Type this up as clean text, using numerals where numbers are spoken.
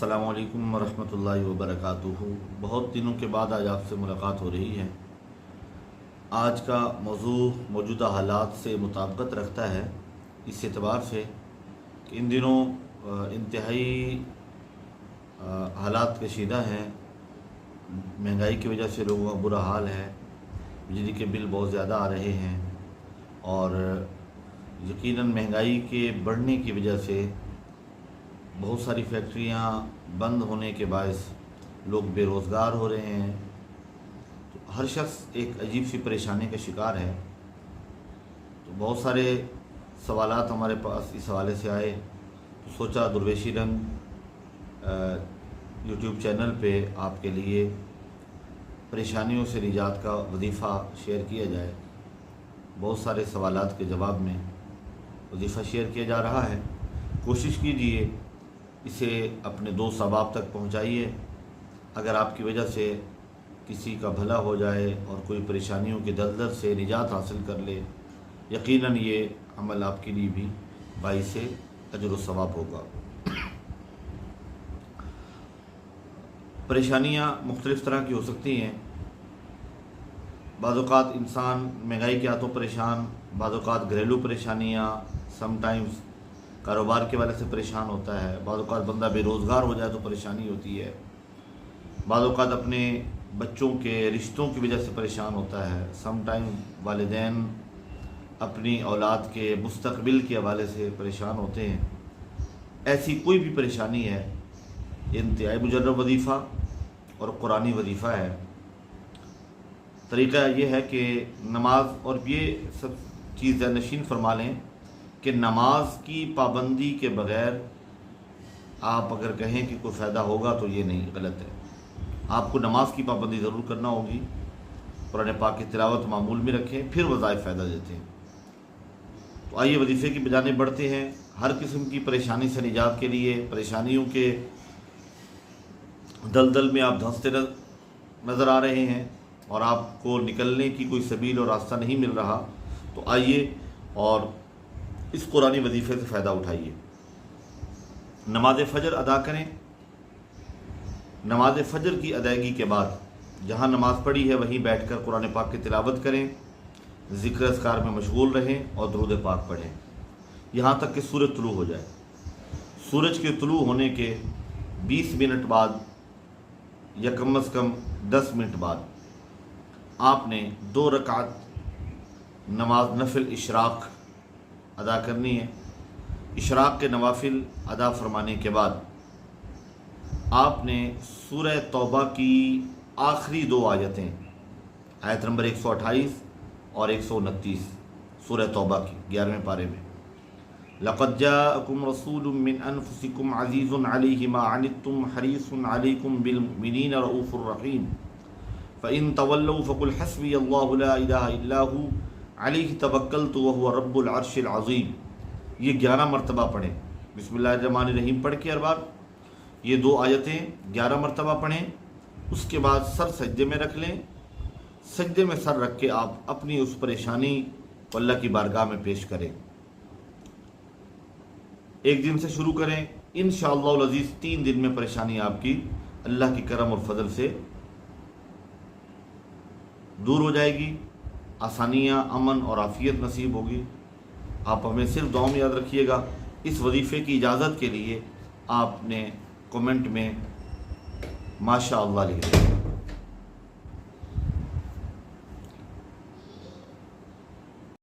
अस्सलामु अलैकुम वरहमतुल्लाहि वबरकातुहू। बहुत दिनों के बाद आज आपसे मुलाकात हो रही है। आज का मौजू मौजूदा हालात से मुताबिकत रखता है, इस एतबार से कि इन दिनों इंतहाई हालात कशीदा हैं। महंगाई की वजह से लोगों का बुरा हाल है, बिजली के बिल बहुत ज़्यादा आ रहे हैं और यकीनन महंगाई के बढ़ने की वजह से बहुत सारी फैक्ट्रियां बंद होने के बायस लोग बेरोज़गार हो रहे हैं। तो हर शख्स एक अजीब सी परेशानी का शिकार है। तो बहुत सारे सवालात हमारे पास इस हवाले से आए, तो सोचा दुर्वेशी रंग यूट्यूब चैनल पे आपके लिए परेशानियों से निजात का वजीफ़ा शेयर किया जाए। बहुत सारे सवालात के जवाब में वजीफ़ा शेयर किया जा रहा है। कोशिश कीजिए इसे अपने दोस्त अहबाब तक पहुंचाइए। अगर आपकी वजह से किसी का भला हो जाए और कोई परेशानियों की दलदल से निजात हासिल कर ले, यकीनन ये अमल आपके लिए भी बाइस अजर व सवाब होगा। परेशानियाँ मुख्तलिफ़ तरह की हो सकती हैं। बाज़ औक़ात इंसान महंगाई के हाथों परेशान, बाज़ औक़ात घरेलू परेशानियाँ, समटाइम्स कारोबार के वाले से परेशान होता है, बाज़ औक़ात बंदा बेरोज़गार हो जाए तो परेशानी होती है, बाज़ औक़ात अपने बच्चों के रिश्तों की वजह से परेशान होता है, समटाइम वालिदैन अपनी औलाद के मुस्तक़बिल के हवाले से परेशान होते हैं। ऐसी कोई भी परेशानी है, इंतहाई मुजर्रब वजीफ़ा और कुरानी वजीफ़ा है। तरीक़ा ये है कि नमाज, और ये सब चीज़ नशीन फरमा लें कि नमाज की पाबंदी के बग़ैर आप अगर कहें कि कोई फ़ायदा होगा तो ये नहीं, गलत है। आपको नमाज की पाबंदी ज़रूर करना होगी। कुरान पाक की तिलावत मामूल में रखें, फिर वज़ाइफ फ़ायदा देते हैं। तो आइए वजीफ़े की बजाने बढ़ते हैं। हर किस्म की परेशानी से निजात के लिए, परेशानियों के दलदल में आप धंसते नज़र आ रहे हैं और आपको निकलने की कोई सबील और रास्ता नहीं मिल रहा, तो आइए और इस कुरानी वजीफ़े से फ़ायदा उठाइए। नमाज फ़जर अदा करें। नमाज फ़जर की अदायगी के बाद जहाँ नमाज़ पढ़ी है वहीं बैठकर कुरान पाक की तिलावत करें, ज़िक्र अस्कार में मशगूल रहें और दुरूद पाक पढ़ें यहाँ तक कि सूरज तुलू हो जाए। सूरज के तुलू होने के 20 मिनट बाद या कम अज़ कम 10 मिनट बाद आपने 2 रकात नमाज नफिल इशराक़ अदा करनी है। इशराक़ के नवाफिल अदा फरमाने के बाद आपने सूरह तौबा की आखिरी 2 आयतें, आयत नंबर 128 और 129 सूरह तौबा की 11वें पारे में, लक़द जाअकुम रसूलुम मिन अनफुसिकुम अज़ीज़ुन अलैहि मा अनित्तुम हरीसुन अलैकुम बिल मुमिनीना रऊफ़ुर रहीम फ़इन तवल्लौ फ़क़ुल हस्बी अल्लाहु ला इलाहा इल्ला हु अलैहि तवक्कलतु व हुवा रब्बुल अर्शिल अज़ीम। ये 11 मरतबा पढ़ें। बिस्मिल्लाहिर्रहमानिर्रहीम पढ़ के हर बार ये 2 आयतें 11 मरतबा पढ़ें। उसके बाद सर सजदे में रख लें। सजदे में सर रख के आप अपनी उस परेशानी को अल्लाह की बारगाह में पेश करें। एक दिन से शुरू करें, इंशाअल्लाह अज़ीज़ 3 दिन में परेशानी आपकी अल्लाह की करम और फजल से दूर हो जाएगी। आसानियाँ, अमन और आफ़ियत नसीब होगी। आप हमें सिर्फ दुआ में याद रखिएगा। इस वजीफ़े की इजाज़त के लिए आपने कमेंट में माशा अल्लाह लिख दिया।